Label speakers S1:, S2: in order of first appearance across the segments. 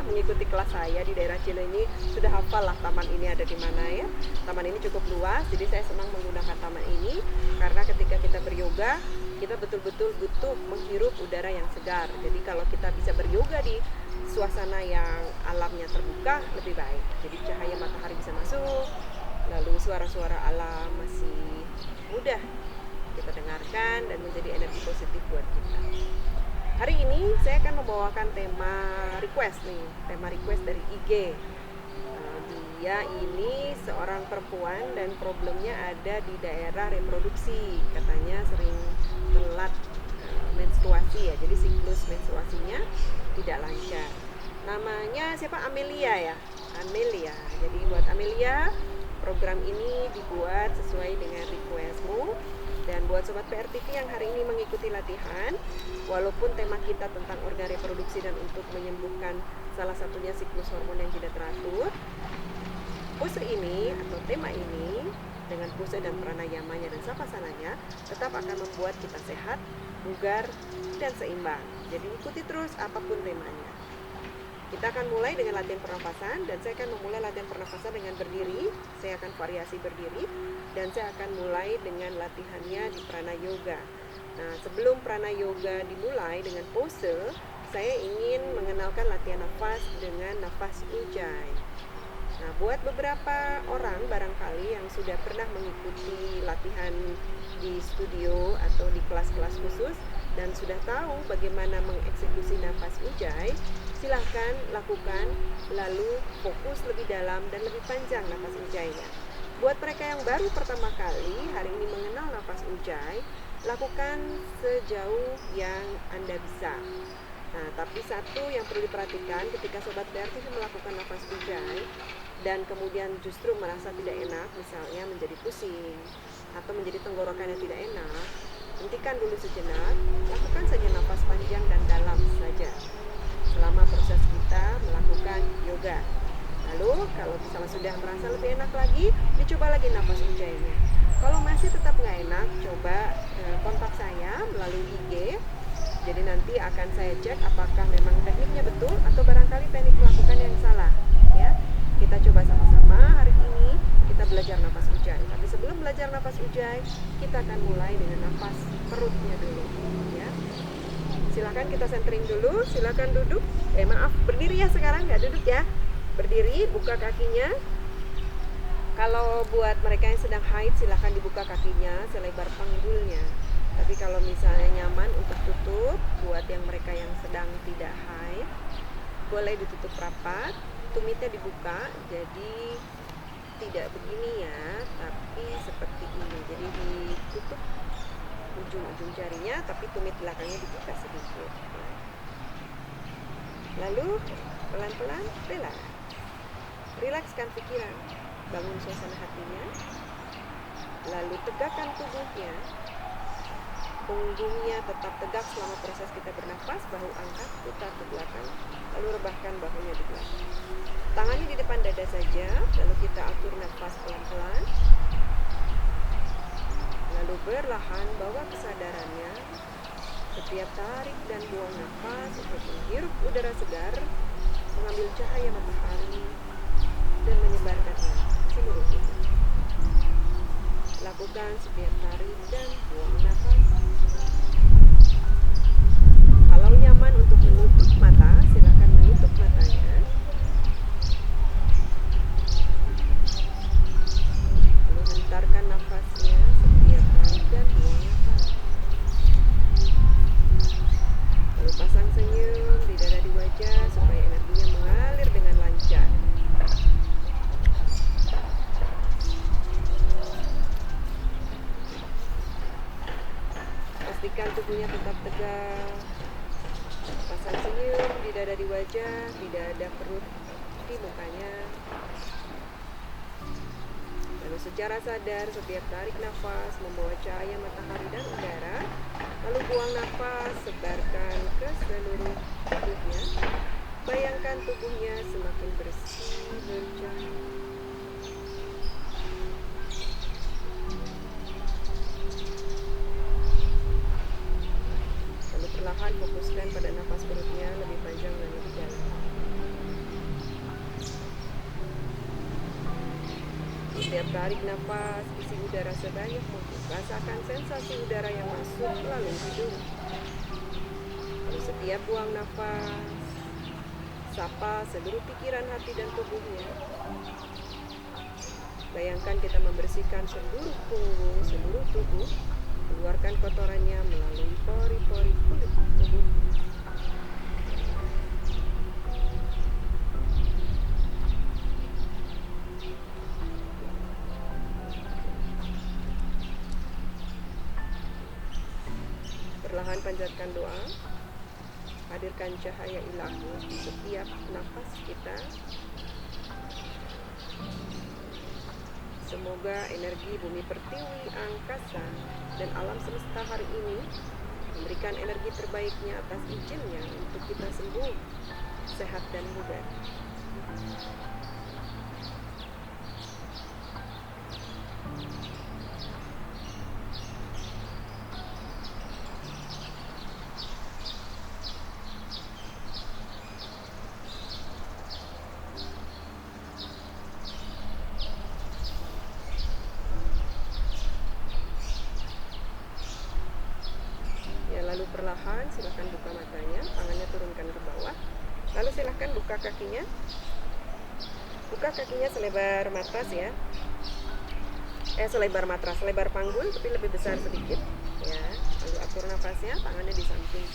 S1: pernah mengikuti kelas saya di daerah Cileunyi sudah hafal lah taman ini ada di mana ya. Taman ini cukup luas, jadi saya senang menggunakan taman ini karena ketika kita beryoga, kita betul-betul butuh menghirup udara yang segar. Jadi kalau kita bisa beryoga di suasana yang alamnya terbuka lebih baik. Jadi cahaya matahari bisa masuk, lalu suara-suara alam masih mudah kita dengarkan dan menjadi energi positif buat kita. Hari ini saya akan membawakan tema request nih, tema request dari IG. Dia ini seorang perempuan dan problemnya ada di daerah reproduksi. Katanya sering telat menstruasi ya, jadi siklus menstruasinya tidak lancar. Namanya siapa? Amelia ya, Amelia. Jadi buat Amelia, program ini dibuat sesuai dengan requestmu. Dan buat Sobat PRTV yang hari ini mengikuti latihan, walaupun tema kita tentang organ reproduksi dan untuk menyembuhkan salah satunya siklus hormon yang tidak teratur, pose ini atau tema ini dengan pose dan pranayamanya dan sapasananya tetap akan membuat kita sehat, bugar, dan seimbang. Jadi ikuti terus apapun temanya. Kita akan mulai dengan latihan pernafasan dan saya akan memulai latihan pernafasan dengan berdiri. Saya akan variasi berdiri dan saya akan mulai dengan latihannya di prana yoga. Nah, sebelum prana yoga dimulai dengan pose, saya ingin mengenalkan latihan nafas dengan nafas ujjayi. Nah, buat beberapa orang barangkali yang sudah pernah mengikuti latihan di studio atau di kelas-kelas khusus dan sudah tahu bagaimana mengeksekusi nafas ujjayi, silahkan lakukan lalu fokus lebih dalam dan lebih panjang nafas ujjayinya. Buat mereka yang baru pertama kali hari ini mengenal nafas ujjayi, lakukan sejauh yang Anda bisa. Nah, tapi satu yang perlu diperhatikan ketika Sobat PRTV melakukan nafas ujjayi dan kemudian justru merasa tidak enak, misalnya menjadi pusing atau menjadi tenggorokan yang tidak enak, hentikan dulu sejenak, lakukan saja nafas panjang dan dalam saja selama proses kita melakukan yoga. Lalu kalau misalnya sudah merasa lebih enak lagi, dicoba lagi nafas ujjayinya. Kalau masih tetap nggak enak, coba kontak saya melalui IG. Jadi nanti akan saya cek apakah memang tekniknya betul atau barangkali teknik melakukan yang salah. Ya, kita coba sama-sama hari ini kita belajar nafas ujjayi. Tapi sebelum belajar nafas ujjayi, kita akan mulai dengan nafas perutnya dulu. Ya. Silakan kita centering dulu, silakan duduk. Maaf, berdiri ya sekarang, nggak duduk ya. Berdiri, buka kakinya. Kalau buat mereka yang sedang haid, silakan dibuka kakinya selebar panggulnya. Tapi kalau misalnya nyaman untuk tutup, buat yang mereka yang sedang tidak haid, boleh ditutup rapat, tumitnya dibuka, jadi tidak begini ya, tapi seperti ini. Jadi ditutup ujung-ujung jarinya, tapi tumit belakangnya dibuka sedikit. Lalu pelan-pelan relakskan pikiran, bangun suasana hatinya, lalu tegakkan tubuhnya, punggungnya tetap tegak selama proses kita bernafas, bahu angkat, putar ke belakang, lalu rebahkan bahunya di belakang. Tangannya di depan dada saja, lalu kita atur nafas pelan-pelan. Lalu berlahan bawa kesadarannya setiap tarik dan buang nafas untuk menghirup udara segar, mengambil cahaya matahari dan menyebarkannya seluruh tubuh. Lakukan setiap tarik dan buang nafas. Kalau nyaman untuk menutup mata, silakan menutup matanya. Lalu hentarkan nafasnya setiap tarik dan buang nafas. Lalu pasang senyum di dada di wajah supaya energinya mengalir dengan lancar. Pastikan tubuhnya tetap tegak. Pasang senyum di dada di wajah, di dada perut, di mukanya. Lalu secara sadar setiap tarik nafas membawa cahaya matahari dan udara. Lalu buang nafas, sebarkan ke seluruh tubuhnya. Bayangkan tubuhnya semakin bersih, bercahaya. Lalu perlahan fokuskan pada nafas perutnya lebih panjang dan lebih dalam. Setiap tarik nafas, isi udara sebanyak mungkin. Rasakan sensasi udara yang masuk melalui hidung. Lalu setiap buang nafas, sapa seluruh pikiran, hati, dan tubuhnya. Bayangkan kita membersihkan seluruh punggung, seluruh tubuh, keluarkan kotorannya melalui pori-pori kulit tubuh. Perlahan panjatkan doa, hadirkan cahaya ilahi di setiap nafas kita. Semoga energi bumi pertiwi, angkasa, dan alam semesta hari ini memberikan energi terbaiknya atas izinnya untuk kita sembuh, sehat, dan bugar. Lalu perlahan silahkan buka matanya, tangannya turunkan ke bawah. Lalu silahkan buka kakinya. Buka kakinya selebar matras ya. Selebar matras, selebar panggul tapi lebih besar sedikit ya. Lalu atur nafasnya, tangannya di samping.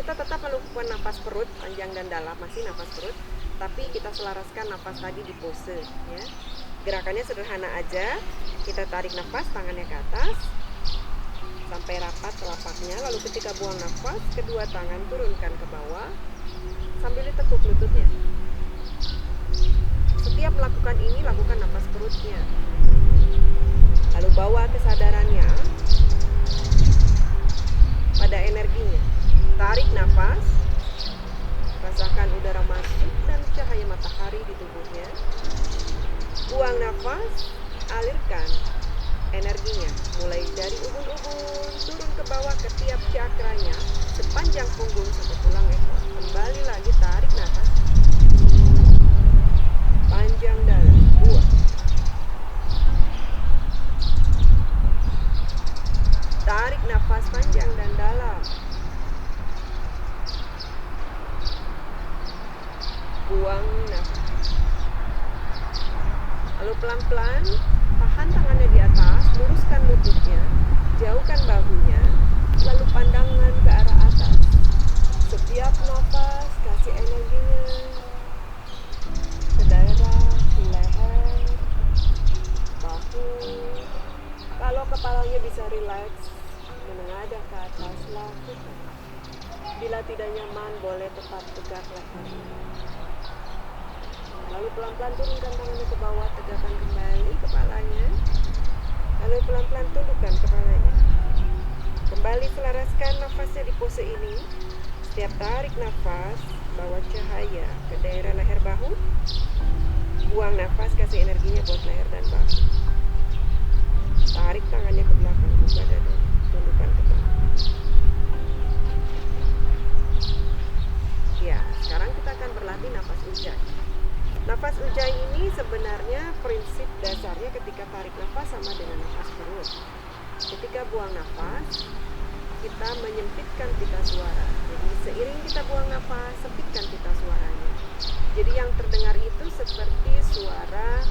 S1: Kita tetap melakukan nafas perut panjang dan dalam, masih nafas perut, tapi kita selaraskan nafas tadi di pose ya. Gerakannya sederhana aja. Kita tarik nafas, tangannya ke atas sampai rapat telapaknya, lalu ketika buang nafas, kedua tangan turunkan ke bawah sambil ditekuk lututnya. Setiap melakukan ini, lakukan nafas perutnya. Lalu bawa kesadarannya pada energinya. Tarik nafas, rasakan udara masuk dan cahaya matahari di tubuhnya. Buang nafas, alirkan energinya mulai dari ubun-ubun turun ke bawah ke tiap cakranya sepanjang punggung sampai tulang ekor. Kembali lagi, tarik nafas panjang dalam, buang. Tarik nafas panjang dan dalam, buang nafas. Lalu pelan-pelan tahan tangannya di atas, luruskan lututnya, jauhkan bahunya, lalu pandangan ke arah atas. Setiap nafas kasih energinya ke daerah di leher, bahu. Kalau kepalanya bisa rileks, menengadah ke atas, lakukan. Bila tidak nyaman, boleh tetap tegak lehernya. Lalu pelan-pelan turunkan tangannya ke bawah, tegakkan kembali kepalanya. Lalu pelan-pelan tundukkan kepalanya. Kembali selaraskan nafasnya di pose ini. Setiap tarik nafas, bawa cahaya ke daerah leher bahu. Buang nafas, kasih energinya buat leher dan bahu. Tarik tangannya ke belakang, buka dada, tundukkan kepala. Ya, sekarang kita akan berlatih nafas ujjayi. Nafas ujjayi ini sebenarnya prinsip dasarnya ketika tarik nafas sama dengan nafas perut. Ketika buang nafas, kita menyempitkan pita suara. Jadi seiring kita buang nafas, sempitkan pita suaranya. Jadi yang terdengar itu seperti suara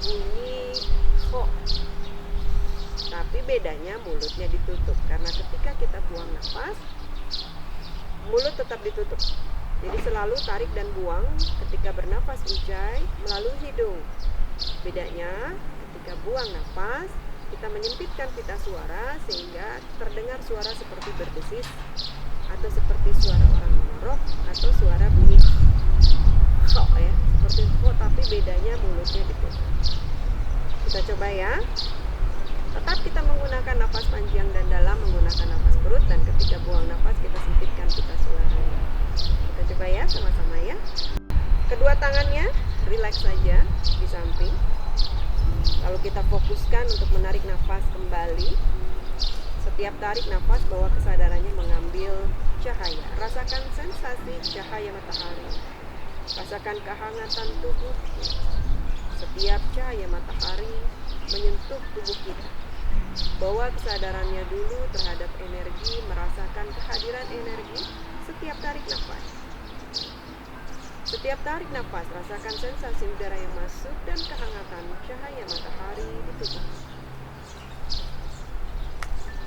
S1: bunyi ho. Tapi bedanya mulutnya ditutup. Karena ketika kita buang nafas, mulut tetap ditutup. Jadi selalu tarik dan buang ketika bernafas ujjayi melalui hidung. Bedanya ketika buang nafas, kita menyempitkan pita suara sehingga terdengar suara seperti berdesis atau seperti suara orang mengerok atau suara bunyi ho ya, seperti ho, tapi bedanya mulutnya ditutup. Kita coba ya. Tetap kita menggunakan nafas panjang dan dalam, menggunakan nafas perut, dan ketika buang nafas kita sempitkan pita suara. Kita coba ya sama-sama ya. Kedua tangannya rileks saja di samping. Lalu kita fokuskan untuk menarik nafas kembali. Setiap tarik nafas, bawa kesadarannya mengambil cahaya. Rasakan sensasi cahaya matahari. Rasakan kehangatan tubuh. setiap cahaya matahari menyentuh tubuh kita. Bawa kesadarannya dulu terhadap energi, merasakan kehadiran energi setiap tarik nafas. Setiap tarik nafas, rasakan sensasi udara yang masuk dan kehangatan cahaya matahari di tubuh.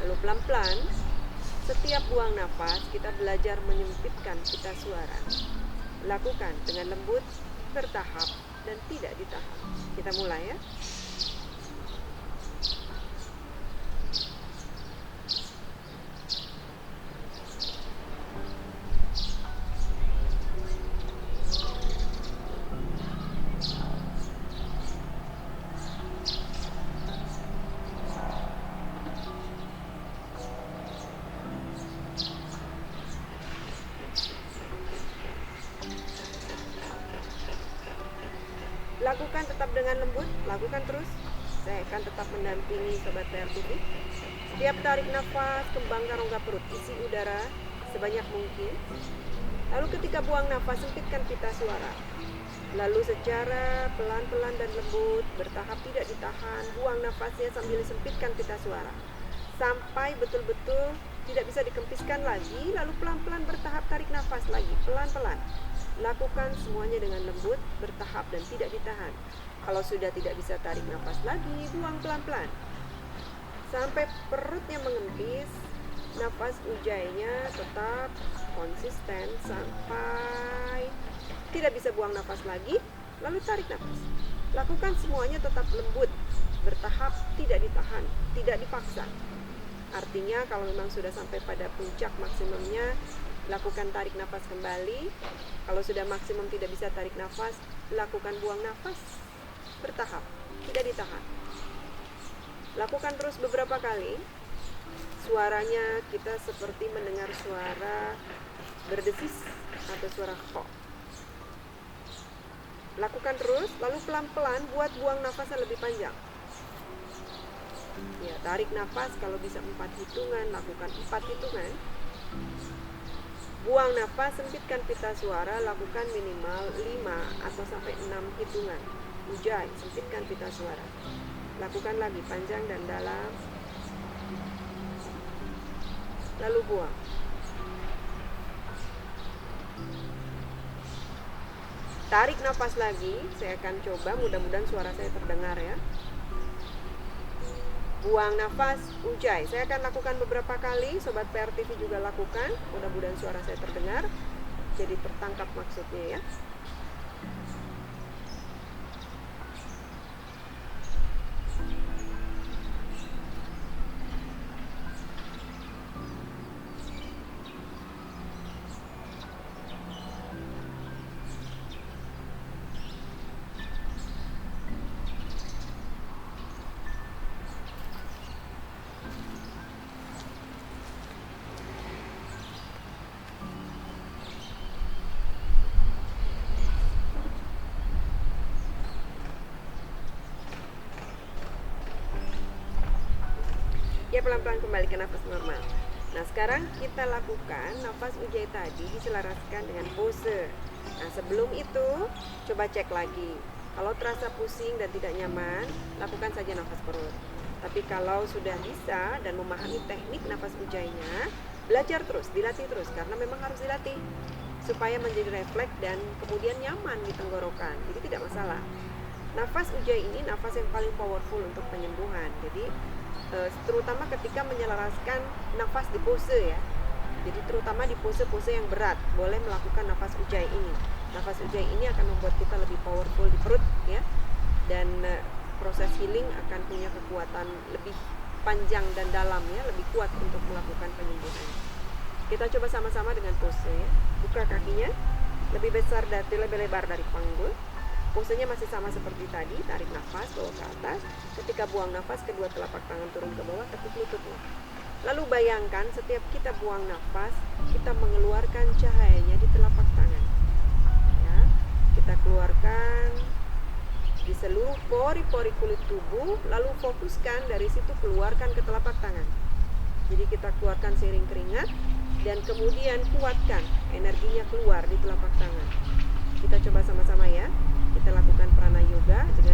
S1: Lalu pelan-pelan, setiap buang nafas, kita belajar menyempitkan pita suara. Lakukan dengan lembut, bertahap, dan tidak ditahan. Kita mulai ya. Lakukan tetap dengan lembut, lakukan terus. Saya akan tetap mendampingi Sobat PRTV. Setiap tarik nafas, kembangkan rongga perut, isi udara sebanyak mungkin. Lalu ketika buang nafas, sempitkan pita suara. Lalu secara pelan-pelan dan lembut, bertahap tidak ditahan, buang nafasnya sambil sempitkan pita suara. Sampai betul-betul tidak bisa dikempiskan lagi, lalu pelan-pelan bertahap tarik nafas lagi, pelan-pelan. Lakukan semuanya dengan lembut, bertahap dan tidak ditahan. Kalau sudah tidak bisa tarik nafas lagi, buang pelan-pelan. Sampai perutnya mengempis, nafas ujainya tetap konsisten sampai tidak bisa buang nafas lagi, lalu tarik nafas. Lakukan semuanya tetap lembut, bertahap, tidak ditahan, tidak dipaksa. Artinya kalau memang sudah sampai pada puncak maksimumnya, lakukan tarik nafas kembali. Kalau sudah maksimum tidak bisa tarik nafas, lakukan buang nafas, bertahap, tidak ditahan. Lakukan terus beberapa kali. Suaranya kita seperti mendengar suara berdesis atau suara kok. Lakukan terus, lalu pelan-pelan buat buang nafas yang lebih panjang. Ya, tarik nafas kalau bisa 4 hitungan, lakukan 4 hitungan. Buang nafas, sempitkan pita suara, lakukan minimal 5 atau sampai 6 hitungan. Ujai, sempitkan pita suara. Lakukan lagi panjang dan dalam. Lalu buang. Tarik nafas lagi, saya akan coba, mudah-mudahan suara saya terdengar ya. Buang nafas, ujai. Saya akan lakukan beberapa kali, Sobat PRTV juga lakukan. Mudah-mudahan suara saya terdengar, jadi tertangkap maksudnya ya. Ya, pelan-pelan kembali ke nafas normal. Nah, sekarang kita lakukan nafas ujai tadi diselaraskan dengan pose. Nah, sebelum itu coba cek lagi. Kalau terasa pusing dan tidak nyaman, lakukan saja nafas perut. Tapi kalau sudah bisa dan memahami teknik nafas ujainya, belajar terus, dilatih terus, karena memang harus dilatih supaya menjadi refleks dan kemudian nyaman di tenggorokan. Jadi tidak masalah. Nafas ujai ini nafas yang paling powerful untuk penyembuhan. Jadi terutama ketika menyelaraskan nafas di pose ya. Jadi terutama di pose-pose yang berat, boleh melakukan nafas ujai ini. Nafas ujai ini akan membuat kita lebih powerful di perut ya. Dan proses healing akan punya kekuatan lebih panjang dan dalam ya, lebih kuat untuk melakukan penyembuhan. Kita coba sama-sama dengan pose ya. Buka kakinya, lebih besar dan lebih lebar dari panggul. Posenya masih sama seperti tadi, tarik nafas bawa ke atas. Ketika buang nafas, kedua telapak tangan turun ke bawah, tekuk lututnya. Lalu bayangkan setiap kita buang nafas, kita mengeluarkan cahayanya di telapak tangan. Ya, kita keluarkan di seluruh pori-pori kulit tubuh, lalu fokuskan dari situ keluarkan ke telapak tangan. Jadi kita keluarkan seiring keringat dan kemudian kuatkan energinya keluar di telapak tangan. Kita coba sama-sama ya. Kita lakukan prana yoga dengan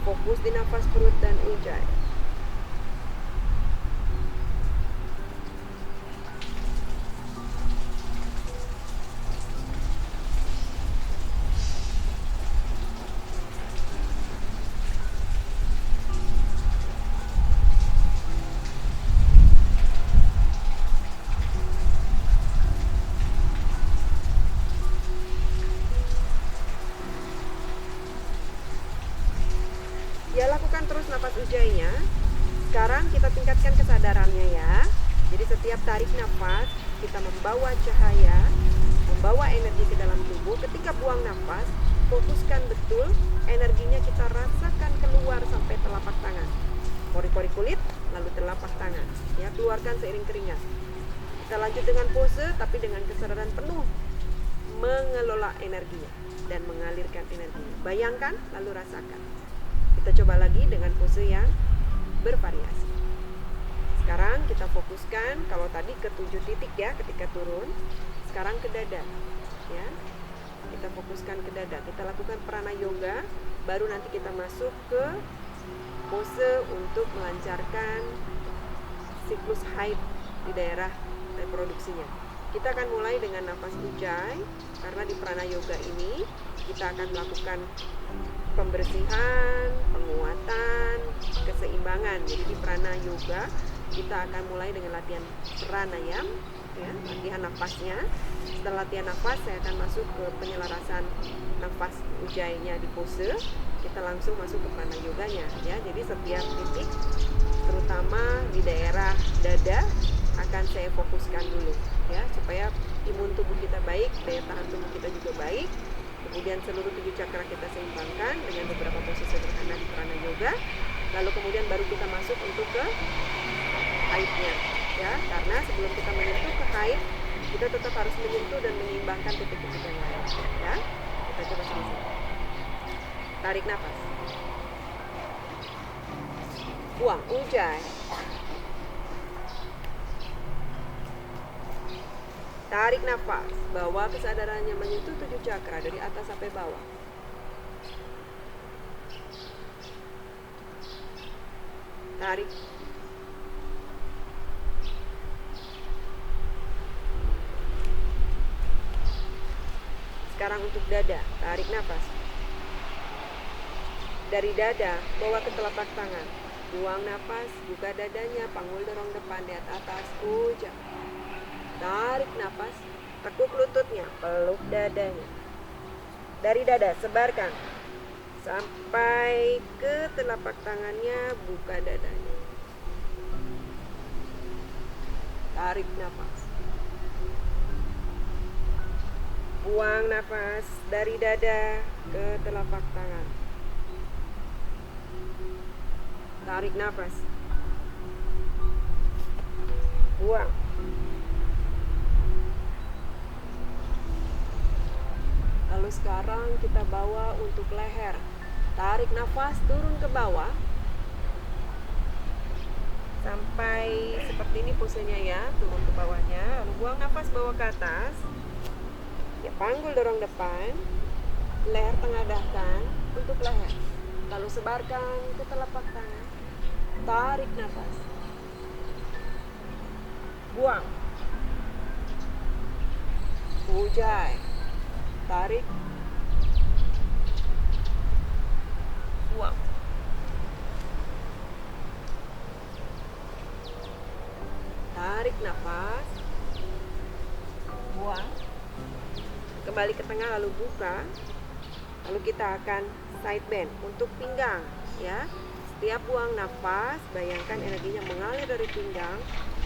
S1: Fokus di nafas perut dan ujai. Ya, lakukan terus nafas ujainya. Sekarang kita tingkatkan kesadarannya ya. Jadi setiap tarik nafas, kita membawa cahaya, membawa energi ke dalam tubuh. Ketika buang nafas, fokuskan betul, energinya kita rasakan keluar sampai telapak tangan. Pori-pori kulit, lalu telapak tangan. Ya, keluarkan seiring keringat. Kita lanjut dengan pose, tapi dengan kesadaran penuh mengelola energinya dan mengalirkan energinya. Bayangkan, lalu rasakan. Kita coba lagi dengan pose yang bervariasi. Sekarang kita fokuskan, kalau tadi ke 7 titik ya ketika turun, sekarang ke dada ya. Kita fokuskan ke dada. Kita lakukan prana yoga, baru nanti kita masuk ke pose untuk melancarkan siklus haid di daerah reproduksinya. Kita akan mulai dengan nafas ujai, karena di prana yoga ini kita akan melakukan pembersihan, penguatan, keseimbangan. Jadi di prana yoga kita akan mulai dengan latihan pranayam ya, latihan nafasnya. Setelah latihan nafas, saya akan masuk ke penyelarasan nafas ujainya di pose. Kita langsung masuk ke prana yoganya ya. Jadi setiap titik, terutama di daerah dada, akan saya fokuskan dulu ya, supaya imun tubuh kita baik, daya tahan tubuh kita juga baik. Kemudian seluruh 7 cakra kita seimbangkan dengan beberapa posisi sederhana di prana yoga. Lalu kemudian baru kita masuk untuk ke haidnya ya, karena sebelum kita menyentuh ke haid, kita tetap harus menyentuh dan menyeimbangkan titik-titik yang lain ya. Kita coba sama-sama. Tarik nafas. Buang ujai. Tarik nafas, bawa kesadarannya menyentuh 7 cakra dari atas sampai bawah. Tarik. Sekarang untuk dada, tarik nafas. Dari dada, bawa ke telapak tangan. Buang nafas, buka dadanya, panggul dorong depan, lihat atas, ujai. Tarik nafas, tekuk lututnya, peluk dadanya. Dari dada, sebarkan sampai ke telapak tangannya, buka dadanya. Tarik nafas. Buang nafas dari dada ke telapak tangan. Tarik nafas. Buang. Lalu sekarang kita bawa untuk leher. Tarik nafas, turun ke bawah sampai seperti ini posenya ya, turun ke bawahnya. Lalu buang nafas, bawa ke atas. Ya, panggul dorong depan, leher tengadahkan untuk leher. Lalu sebarkan ke telapak tangan. Tarik nafas. Buang. Ujai. Tarik. Buang. Tarik nafas. Buang. Kembali ke tengah lalu buka. Lalu kita akan side bend untuk pinggang ya. Setiap buang nafas, bayangkan energinya mengalir dari pinggang,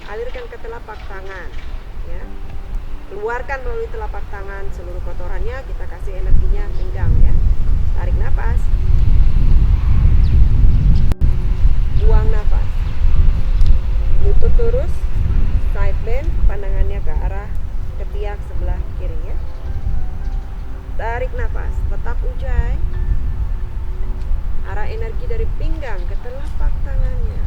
S1: alirkan ke telapak tangan ya. Keluarkan melalui telapak tangan seluruh kotorannya, kita kasih energinya pinggang ya. Tarik nafas. Buang nafas. Lutut lurus, side bend, pandangannya ke arah ketiak sebelah kiri ya. Tarik nafas, tetap ujai. Arah energi dari pinggang ke telapak tangannya.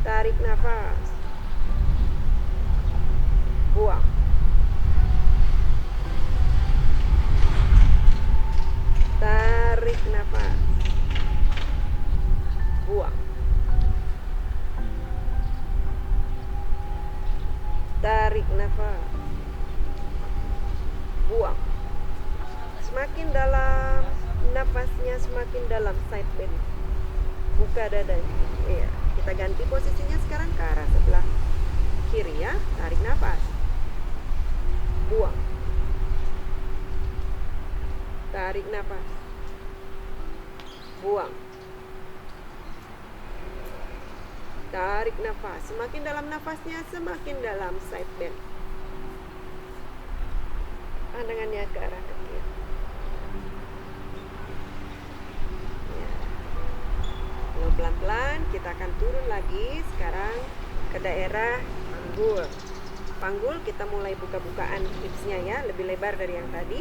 S1: Tarik nafas. Buang. Semakin dalam nafasnya, semakin dalam side bend. Buka dadanya. Iya, kita ganti posisinya sekarang ke arah sebelah kiri ya. Tarik nafas. Buang. Tarik nafas. Buang. Tarik nafas. Semakin dalam nafasnya, semakin dalam side bend. Pandangannya ke arah kaki. Ya. Lalu pelan-pelan kita akan turun lagi sekarang ke daerah panggul. Panggul kita mulai buka-bukaan hipsnya ya, lebih lebar dari yang tadi.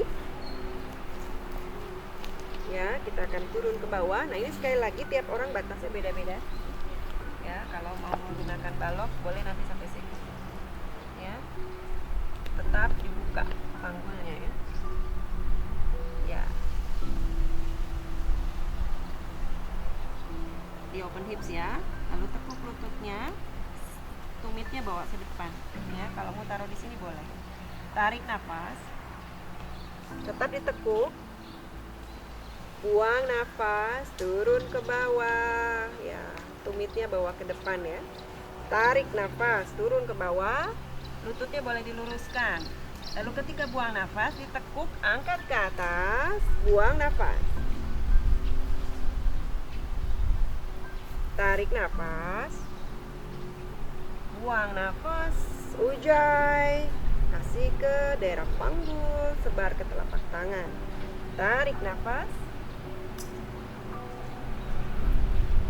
S1: Ya, kita akan turun ke bawah. Nah, ini sekali lagi tiap orang batasnya beda-beda. Ya, kalau mau menggunakan balok boleh nanti sampai sini. Ya. Tetap dibuka panggulnya ya. Ya. Di open hips ya. Lalu tekuk lututnya. Tumitnya bawa ke depan. Ya, kalau mau taruh di sini boleh. Tarik nafas. Tetap ditekuk. Buang nafas, turun ke bawah. Ya, tumitnya bawa ke depan ya. Tarik nafas, turun ke bawah. Lututnya boleh diluruskan. Lalu ketika buang nafas, ditekuk, angkat ke atas, buang nafas. Tarik nafas. Buang nafas, ujai. Kasih ke daerah panggul, sebar ke telapak tangan. Tarik nafas.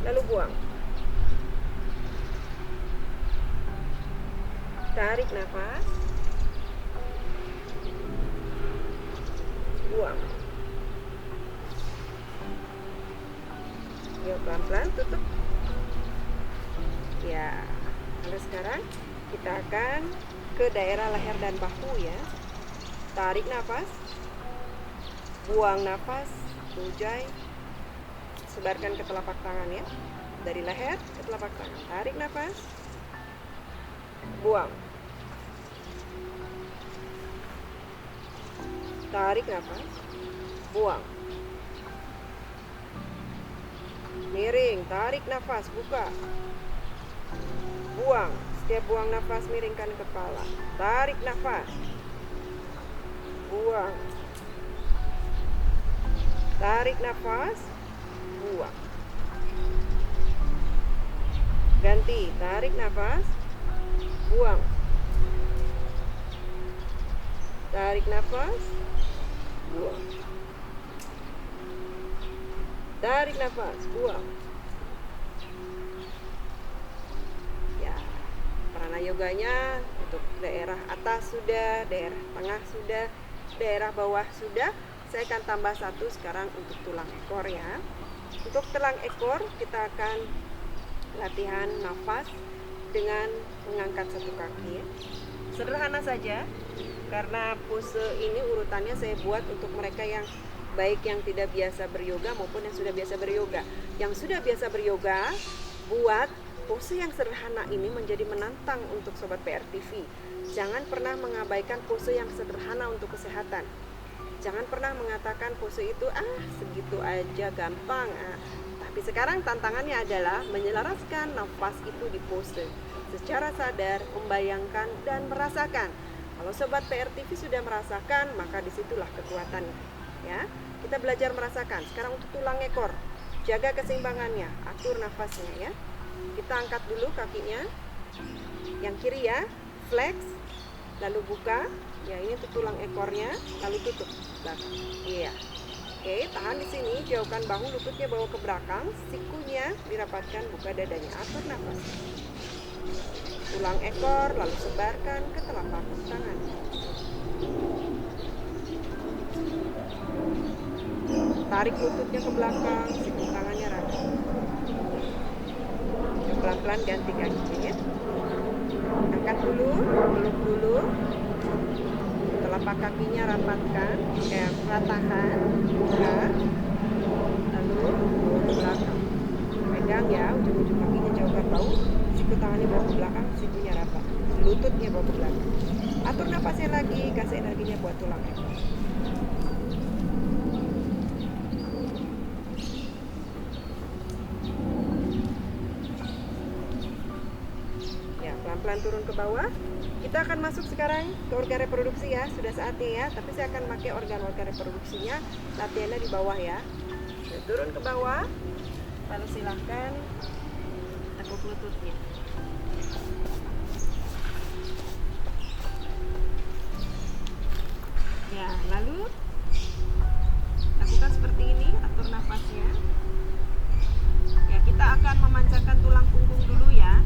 S1: Lalu buang. Tarik nafas. Buang. Yuk pelan-pelan tutup. Ya. Lalu sekarang kita akan ke daerah leher dan bahu ya. Tarik nafas. Buang nafas. Ujai. Sebarkan ke telapak tangan ya. Dari leher ke telapak tangan. Tarik nafas. Buang. Tarik nafas. Buang. Miring, tarik nafas, buka. Buang. Setiap buang nafas miringkan kepala. Tarik nafas. Buang. Tarik nafas. Buang. Ganti, tarik nafas. Buang. Tarik nafas. Buang. Tarik nafas. Buang. Ya, prana yoganya untuk daerah atas sudah, daerah tengah sudah, daerah bawah sudah. Saya akan tambah satu sekarang untuk tulang ekor ya. Untuk tulang ekor kita akan latihan nafas dengan mengangkat satu kaki ya. Sederhana saja, karena pose ini urutannya saya buat untuk mereka yang baik yang tidak biasa beryoga maupun yang sudah biasa beryoga. Yang sudah biasa beryoga, buat pose yang sederhana ini menjadi menantang untuk Sobat PRTV. Jangan pernah mengabaikan pose yang sederhana untuk kesehatan. Jangan pernah mengatakan pose itu segitu aja gampang. Tapi sekarang tantangannya adalah menyelaraskan nafas itu di pose secara sadar, membayangkan dan merasakan. Kalau Sobat PRTV sudah merasakan, maka disitulah kekuatannya. Ya, kita belajar merasakan. Sekarang untuk tulang ekor, jaga keseimbangannya, atur nafasnya ya. Kita angkat dulu kakinya, yang kiri ya, flex, lalu buka. Ya, ini untuk tulang ekornya, lalu tutup belakang. Iya. Oke, tahan di sini, jauhkan bahu, lututnya bawa ke belakang, sikunya dirapatkan, buka dadanya, atur nafas. Tulang ekor, lalu sebarkan ke telapak tangan. Tarik lututnya ke belakang, siku tangannya rapat. Pelan-pelan ganti kakinya. Angkat dulu, peluk dulu. Telapak kakinya rapatkan, ratakan, buka, lalu bawa ke belakang. Pegang ya, ujung-ujung kakinya jauhkan bahu, siku tangannya bawa ke belakang, sikunya rapat, lututnya bawa ke belakang. Atur nafasnya lagi, kasih energinya buat tulang ekor. pelan-pelan turun ke bawah. Kita akan masuk sekarang ke organ reproduksi ya, sudah saatnya ya. Tapi saya akan pakai organ-organ reproduksinya, latihannya di bawah ya. Turun ke bawah, lalu silahkan tekuk lututnya. Ya, lalu lakukan seperti ini, atur nafasnya. Ya, kita akan memanjangkan tulang punggung dulu ya,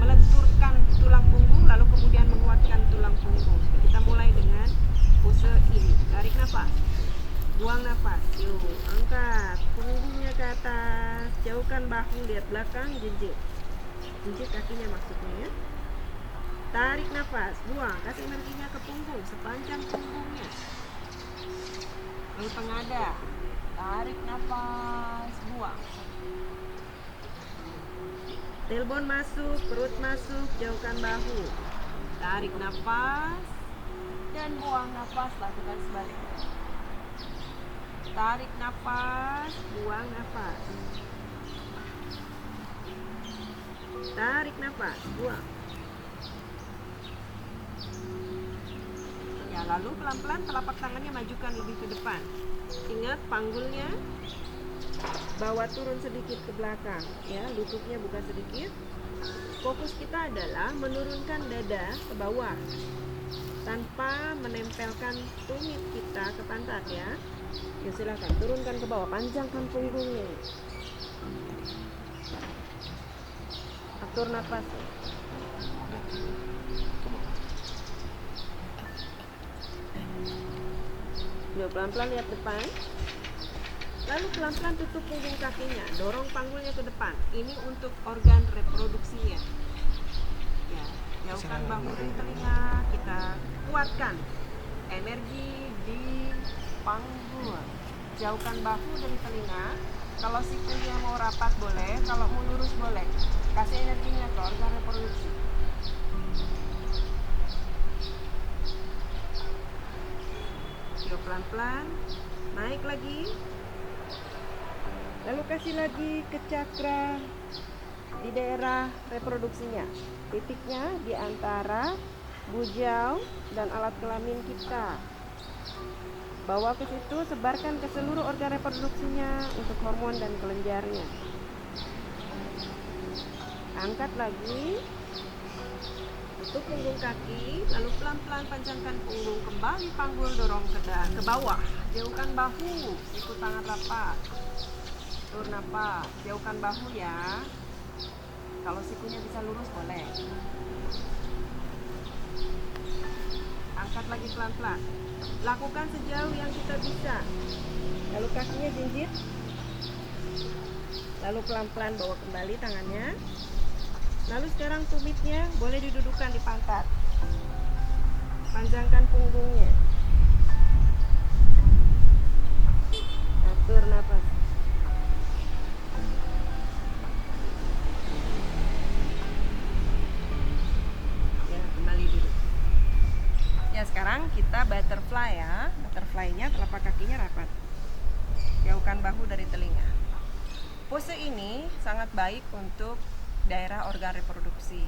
S1: melenturkan tulang punggung, lalu kemudian menguatkan tulang punggung. Kita mulai dengan pose ini. Tarik nafas, buang nafas. Yuk, angkat punggungnya ke atas, jauhkan bahu, lihat belakang, jinjit kakinya maksudnya ya. Tarik nafas, buang, kasih energinya ke punggung sepanjang punggungnya. Lalu tengada, tarik nafas, buang. Tailbone masuk, perut masuk, jauhkan bahu. Tarik nafas dan buang nafas, lakukan sebaliknya. Tarik nafas, buang nafas. Tarik nafas, buang. Ya, lalu pelan-pelan telapak tangannya majukan lebih ke depan. Ingat panggulnya bawa turun sedikit ke belakang ya, lututnya buka sedikit. Fokus kita adalah menurunkan dada ke bawah tanpa menempelkan tumit kita ke pantat ya. Ya, silakan turunkan ke bawah, panjangkan punggungnya. Atur nafas. Yuk, pelan-pelan lihat depan. Lalu pelan-pelan tutup punggung kakinya, dorong panggulnya ke depan. Ini untuk organ reproduksinya. Ya, jauhkan bahu dari telinga, kita kuatkan energi di panggul. Jauhkan bahu dari telinga. Kalau sikunya mau rapat boleh, kalau mau lurus boleh. Kasih energinya ke organ reproduksi. Yuk, pelan-pelan naik lagi. Lalu kasih lagi ke cakra di daerah reproduksinya. Titiknya di antara bujau dan alat kelamin kita. Bawa ke situ, sebarkan ke seluruh organ reproduksinya untuk hormon dan kelenjarnya. Angkat lagi. Tutup punggung kaki, lalu pelan-pelan panjangkan punggung, kembali panggul, dorong ke bawah. Jauhkan bahu, siku tangan rapat. Atur nafas, jauhkan bahu ya. Kalau sikunya bisa lurus boleh. Angkat lagi pelan-pelan. Lakukan sejauh yang kita bisa. Lalu kakinya jinjit. Lalu pelan-pelan bawa kembali tangannya. Lalu sekarang tumitnya boleh didudukan di pantat. Panjangkan punggungnya. Atur nafas. Ya, kembali duduk. Ya, sekarang kita butterfly ya. Butterfly-nya telapak kakinya rapat. Jauhkan bahu dari telinga. Pose ini sangat baik untuk daerah organ reproduksi.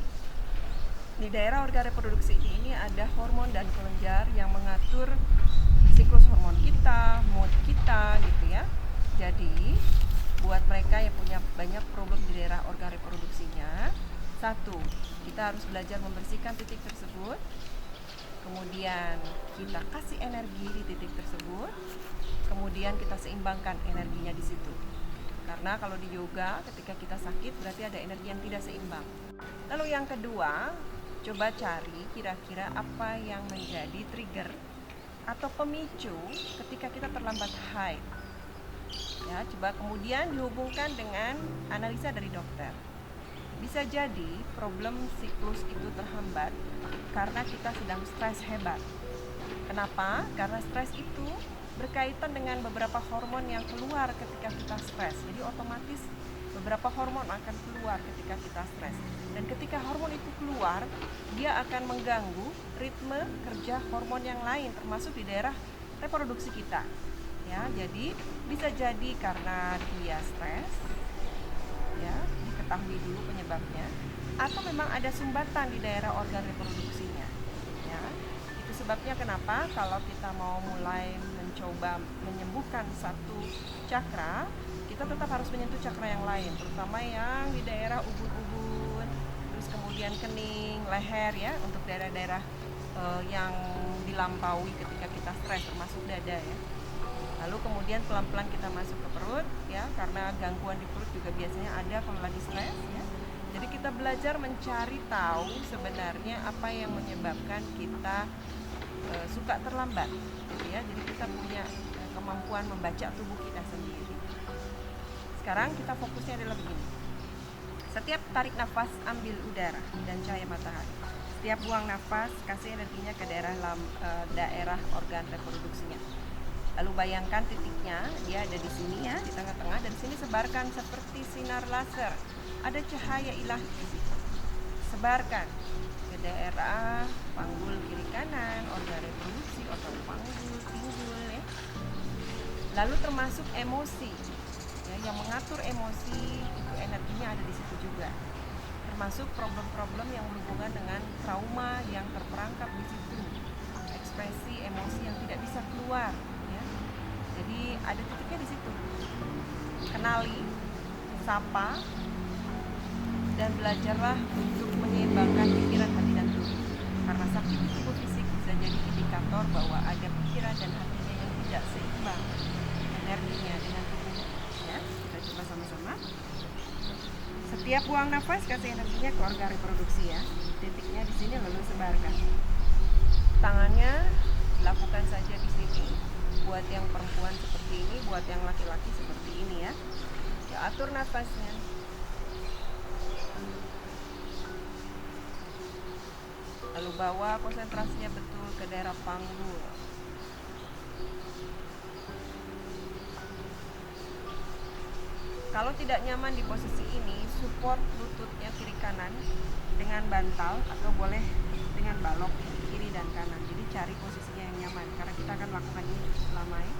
S1: Di daerah organ reproduksi ini ada hormon dan kelenjar yang mengatur siklus hormon kita, mood kita gitu ya. Jadi buat mereka yang punya banyak problem di daerah organ reproduksinya, satu, kita harus belajar membersihkan titik tersebut. Kemudian kita kasih energi di titik tersebut. Kemudian kita seimbangkan energinya di situ. Karena kalau di yoga ketika kita sakit berarti ada energi yang tidak seimbang. Lalu yang kedua, coba cari kira-kira apa yang menjadi trigger atau pemicu ketika kita terlambat haid. Ya, coba kemudian dihubungkan dengan analisa dari dokter. Bisa jadi problem siklus itu terhambat karena kita sedang stres hebat. Kenapa? Karena stres itu berkaitan dengan beberapa hormon yang keluar ketika kita stres. Jadi otomatis beberapa hormon akan keluar ketika kita stres. Dan ketika hormon itu keluar, dia akan mengganggu ritme kerja hormon yang lain termasuk di daerah reproduksi kita. Ya, jadi bisa jadi karena dia stres. Ya, diketahui dulu penyebabnya. atau memang ada sumbatan di daerah organ reproduksinya ya. Itu sebabnya kenapa kalau kita mau mulai mencoba menyembuhkan satu cakra, kita tetap harus menyentuh cakra yang lain, terutama yang di daerah ubun-ubun, terus kemudian kening, leher ya, untuk daerah-daerah yang dilampaui ketika kita stres, termasuk dada ya. Lalu kemudian pelan-pelan kita masuk ke perut ya, karena gangguan di perut juga biasanya ada kalau lagi stres ya. Jadi kita belajar mencari tahu sebenarnya apa yang menyebabkan kita suka terlambat gitu ya. Jadi kita punya kemampuan membaca tubuh kita sendiri. Sekarang kita fokusnya adalah begini. Setiap tarik nafas ambil udara dan cahaya matahari. Setiap buang nafas kasih energinya ke daerah organ reproduksinya. Lalu bayangkan titiknya, dia ada di sini ya, di tengah-tengah, dan sini sebarkan seperti sinar laser. Ada cahaya ilahi di situ. Sebarkan ke daerah panggul kiri kanan, organ reproduksi atau panggul pinggul ya. Lalu termasuk emosi ya, yang mengatur emosi itu energinya ada di situ juga. Termasuk problem-problem yang berhubungan dengan trauma yang terperangkap di situ. Ekspresi emosi yang tidak bisa keluar ya. Jadi ada titiknya di situ. Kenali, sapa, dan belajarlah untuk menyeimbangkan pikiran, hati, dan tubuh. Karena sakit di tubuh fisik bisa jadi indikator bahwa ada pikiran dan hatinya yang tidak seimbang energinya dengan tubuh. Ya, kita coba sama-sama. Setiap buang nafas kasih energinya ke organ reproduksi ya. Titiknya di sini, lalu sebarkan. Tangannya lakukan saja di sini. Buat yang perempuan seperti ini, buat yang laki-laki seperti ini ya. Ya, atur nafasnya. Lalu bawa konsentrasinya betul ke daerah panggul. Kalau tidak nyaman di posisi ini, support lututnya kiri kanan dengan bantal atau boleh dengan balok kiri dan kanan. Jadi cari posisinya yang nyaman karena kita akan lakukan ini cukup lama ya.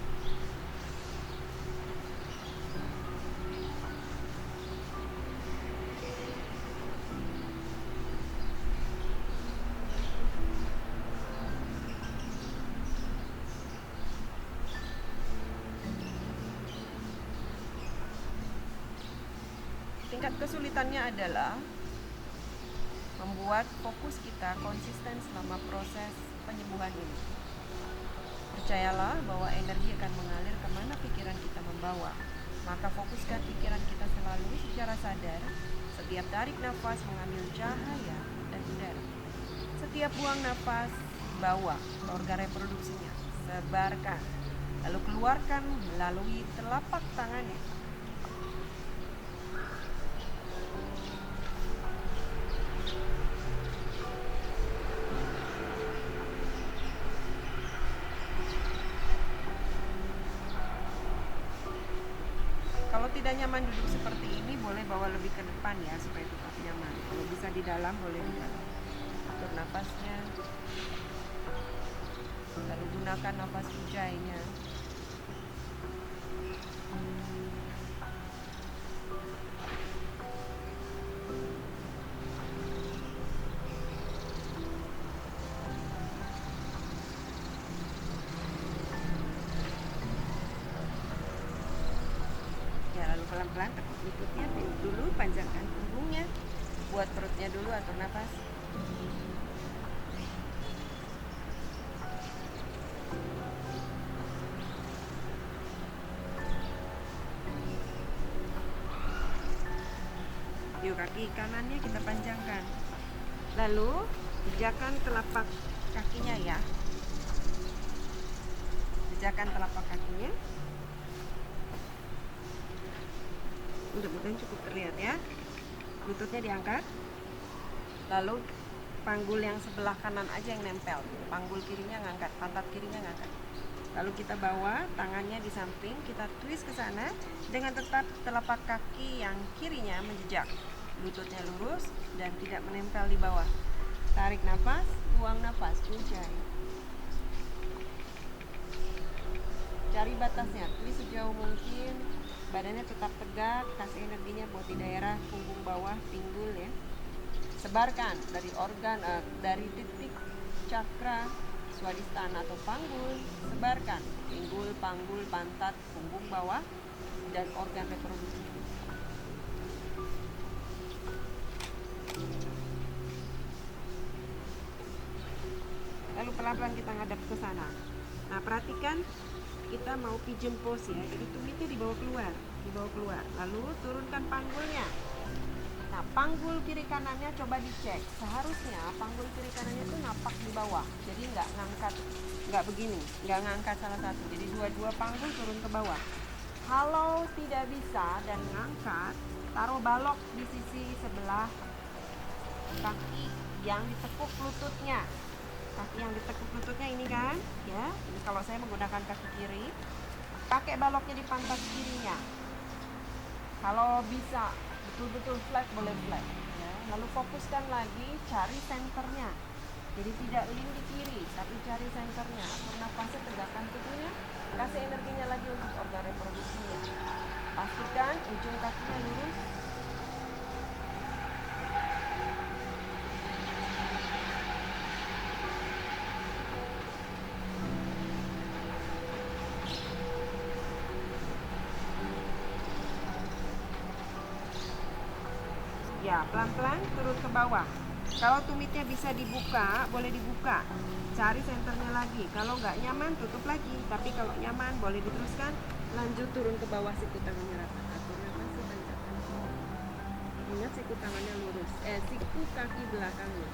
S1: Tingkat kesulitannya adalah membuat fokus kita konsisten selama proses penyembuhan ini. Percayalah bahwa energi akan mengalir kemana pikiran kita membawa. Maka fokuskan pikiran kita selalu secara sadar. Setiap tarik nafas mengambil cahaya dan udara. Setiap buang nafas bawa ke organ reproduksinya. Sebarkan. Lalu keluarkan melalui telapak tangannya. Kalau tidak nyaman duduk seperti ini, boleh bawa lebih ke depan ya supaya tetap nyaman. Kalau bisa di dalam, boleh di dalam. Atur nafasnya. Lalu gunakan nafas ujainya. Pelan-pelan tekuk lututnya, dulu panjangkan punggungnya, buat perutnya dulu, atur nafas. Yuk, kaki kanannya kita panjangkan, lalu pijakan telapak kakinya ya, pijakan telapak kakinya. Mudah-mudahan cukup terlihat ya. Lututnya diangkat. Lalu panggul yang sebelah kanan aja yang nempel. Panggul kirinya ngangkat, pantat kirinya ngangkat. Lalu kita bawa tangannya di samping, kita twist ke sana dengan tetap telapak kaki yang kirinya menjejak. Lututnya lurus dan tidak menempel di bawah. Tarik nafas, buang nafas, ujai. Cari batasnya, twist sejauh mungkin. Badannya tetap tegak, kasih energinya buat di daerah punggung bawah, pinggul ya. Sebarkan dari organ dari titik cakra swadhisthana atau panggul, sebarkan pinggul, panggul, pantat, punggung bawah, dan organ reproduksi. Lalu pelan-pelan kita ngadap ke sana. Nah, perhatikan kita mau pigeon pose ya. Jadi tumitnya dibawa keluar. Lalu turunkan panggulnya. Nah, panggul kiri kanannya coba dicek. Seharusnya panggul kiri kanannya itu napak di bawah. Jadi nggak ngangkat, nggak begini, nggak ngangkat salah satu. Jadi dua-dua panggul turun ke bawah. Kalau tidak bisa dan ngangkat, taruh balok di sisi sebelah kaki yang ditekuk lututnya. Kaki yang ditekuk lututnya ini kan, ya. Ini kalau saya menggunakan kaki kiri, pakai baloknya di pantat kirinya. Kalau bisa betul-betul flat, boleh flat ya. Lalu fokuskan lagi, cari senternya. Jadi tidak lean di kiri, tapi cari senternya. Atur nafasnya, tegakkan tubuhnya, kasih energinya lagi untuk organ reproduksinya. Pastikan ujung kakinya lurus. Ya, pelan-pelan turun ke bawah. Kalau tumitnya bisa dibuka, boleh dibuka. Cari senternya lagi. Kalau nggak nyaman, tutup lagi. Tapi kalau nyaman, boleh diteruskan. Lanjut turun ke bawah, siku tangannya rapat. Atur nafas, panjatkan. Ingat siku tangannya lurus. Siku kaki belakangnya.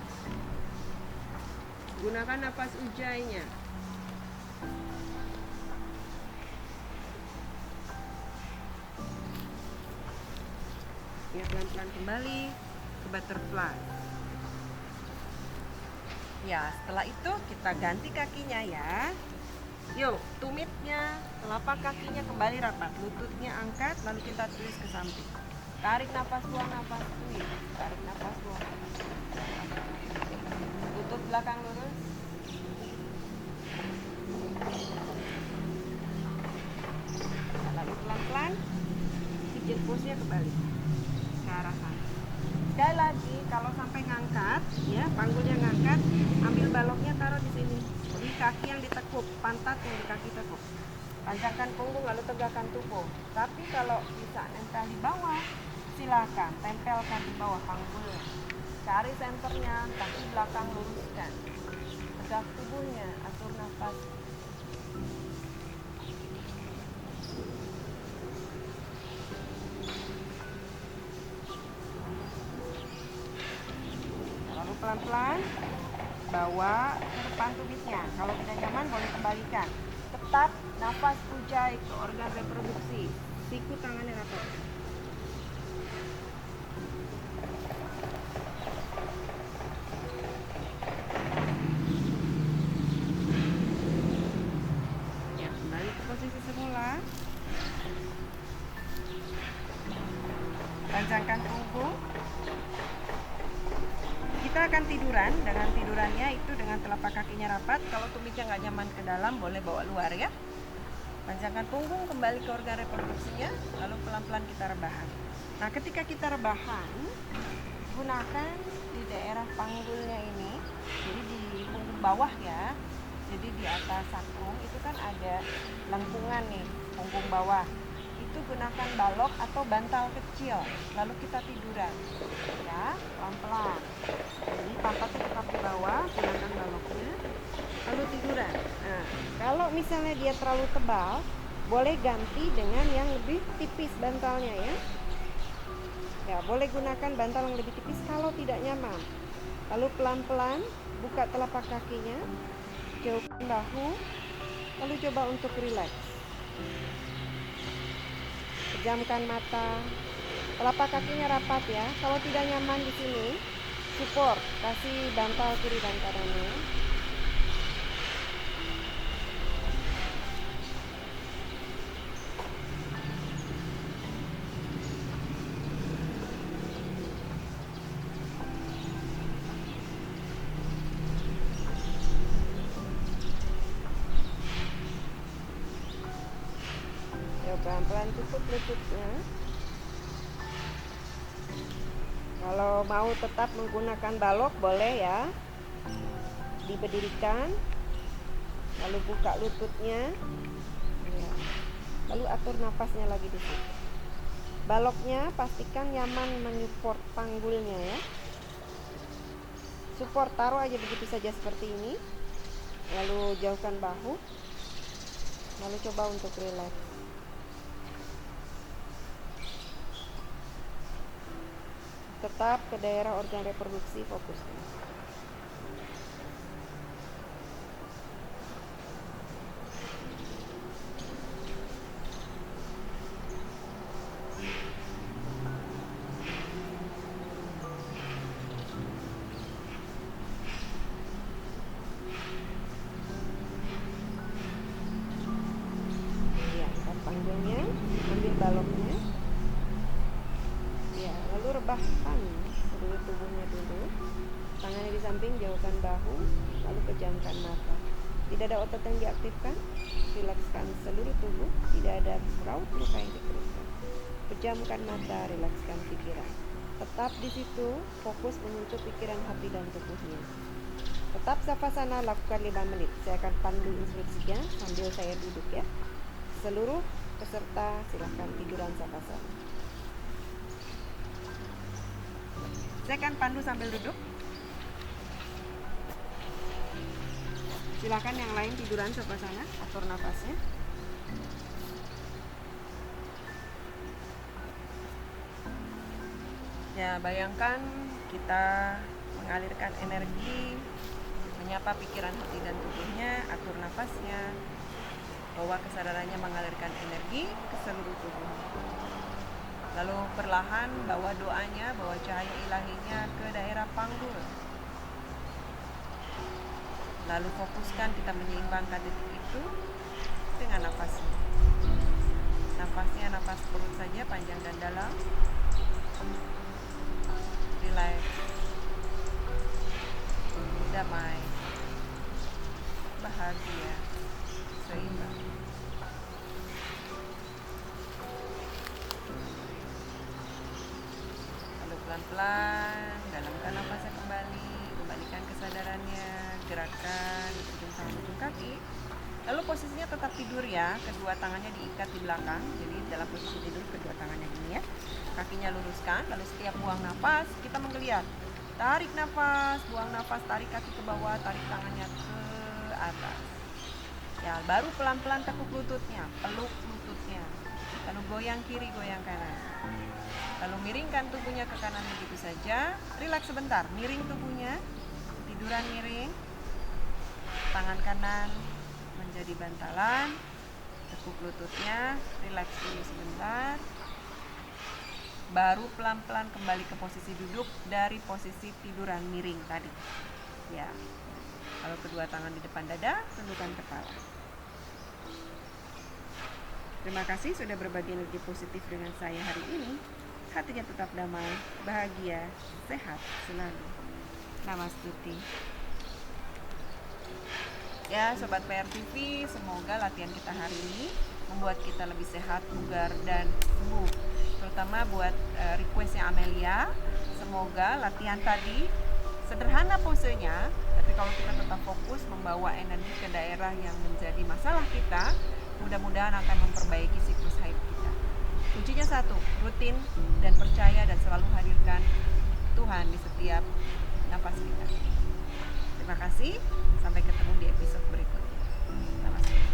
S1: Gunakan nafas ujainya. Ya, pelan-pelan kembali ke butterfly. Ya, setelah itu kita ganti kakinya ya. Yuk, tumitnya, telapak kakinya kembali rapat, lututnya angkat, lalu kita tulis ke samping. Tarik nafas, buang nafas, tulis. Tarik nafas, buang nafas. Lutut belakang lurus. Lalu pelan-pelan pigeon pose-nya kembali ke arah sana. Sekali lagi, kalau sampai ngangkat, ya panggulnya ngangkat, ambil baloknya taruh di sini. Jadi kaki yang ditekuk, pantat yang di kaki tekuk. Panjangkan punggung lalu tegakkan tubuh. Tapi kalau bisa nempel di bawah, silakan tempelkan di bawah panggulnya. Cari senternya, kaki belakang luruskan. Tegak tubuhnya, atur nafas. Pelan-pelan bawa ke depan tumitnya. Kalau tidak nyaman boleh kembalikan. Tetap nafas ujai ke organ reproduksi. Siku tangannya rapat. Ya, kembali ke posisi semula. Panjangkan punggung. Kita akan tiduran. Dengan tidurannya itu dengan telapak kakinya rapat. Kalau tumitnya nggak nyaman ke dalam, boleh bawa luar ya. Panjangkan punggung, kembali ke organ reproduksinya, lalu pelan-pelan kita rebahan. Nah, ketika kita rebahan, gunakan di daerah panggulnya ini, jadi di punggung bawah ya. Jadi di atas sacrum itu kan ada lengkungan nih, punggung bawah. Itu gunakan balok atau bantal kecil, lalu kita tiduran ya, pelan-pelan. Jadi pantatnya tetap di bawah, gunakan baloknya, lalu tiduran. Nah, kalau misalnya dia terlalu tebal, boleh ganti dengan yang lebih tipis bantalnya ya. Ya, boleh gunakan bantal yang lebih tipis kalau tidak nyaman. Lalu pelan-pelan buka telapak kakinya, jauhkan bahu, lalu coba untuk rileks. Pejamkan mata, telapak kakinya rapat ya. Kalau tidak nyaman di sini, support, kasih bantal kiri dan kanannya. Pelan-pelan tutup lututnya. Kalau mau tetap menggunakan balok boleh ya, diberdirikan, lalu buka lututnya ya. Lalu atur nafasnya lagi di situ. Baloknya pastikan nyaman menyupport panggulnya ya. Support taruh aja begitu saja seperti ini. Lalu jauhkan bahu. Lalu coba untuk relax. Tetap ke daerah organ reproduksi fokusnya. Ya, angkat panggungnya, ambil baloknya. Ya, lalu rebahkan seluruh tubuhnya dulu. Tangannya di samping, jauhkan bahu, lalu pejamkan mata. Tidak ada otot yang diaktifkan, rilekskan seluruh tubuh, tidak ada raut luka yang dikeluhkan. Pejamkan mata, rilekskan pikiran. Tetap di situ, fokus menuju pikiran, hati, dan tubuhnya. Tetap savasana, lakukan 5 menit. Saya akan pandu instruksinya sambil saya duduk ya. Seluruh peserta silahkan tiduran savasana. Saya akan pandu sambil duduk. Silakan yang lain tiduran savasana, atur nafasnya. Ya, bayangkan kita mengalirkan energi, menyapa pikiran, hati, dan tubuhnya, atur nafasnya, bawa kesadarannya mengalirkan energi ke seluruh tubuh. Lalu perlahan bawa doanya, bawa cahaya ilahinya ke daerah panggul. Lalu fokuskan kita menyeimbangkan detik itu dengan nafasnya. Nafasnya nafas perut saja, panjang dan dalam. Relax, damai, bahagia, seimbang. Lalu pelan-pelan dalamkan nafasnya kembali, kembalikan kesadarannya, gerakan ujung tangan ujung kaki. Lalu posisinya tetap tidur ya, kedua tangannya diikat di belakang. Jadi dalam posisi tidur kedua tangannya gini ya. Kakinya luruskan, lalu setiap buang nafas kita menggeliat. Tarik nafas, buang nafas, tarik kaki ke bawah, tarik tangannya ke atas. Ya, baru pelan-pelan tekuk lututnya, peluk lututnya. Lalu goyang kiri, goyang kanan. Lalu miringkan tubuhnya ke kanan begitu saja. Rileks sebentar, miring tubuhnya, tiduran miring. Tangan kanan menjadi bantalan, tekuk lututnya, rileks dulu sebentar. Baru pelan-pelan kembali ke posisi duduk dari posisi tiduran miring tadi. Ya. Kalau kedua tangan di depan dada, tundukkan kepala. Terima kasih sudah berbagi energi positif dengan saya hari ini. Hatinya tetap damai, bahagia, sehat selalu. Namastuti. Ya, Sobat PRTV, semoga latihan kita hari ini membuat kita lebih sehat, bugar, dan sembuh. Terutama buat requestnya Amelia, semoga latihan tadi sederhana posenya, tapi kalau kita tetap fokus membawa energi ke daerah yang menjadi masalah kita, mudah-mudahan akan memperbaiki siklus haid kita. Kuncinya satu, rutin dan percaya dan selalu hadirkan Tuhan di setiap napas kita. Terima kasih, sampai ketemu di episode berikutnya. Namaste.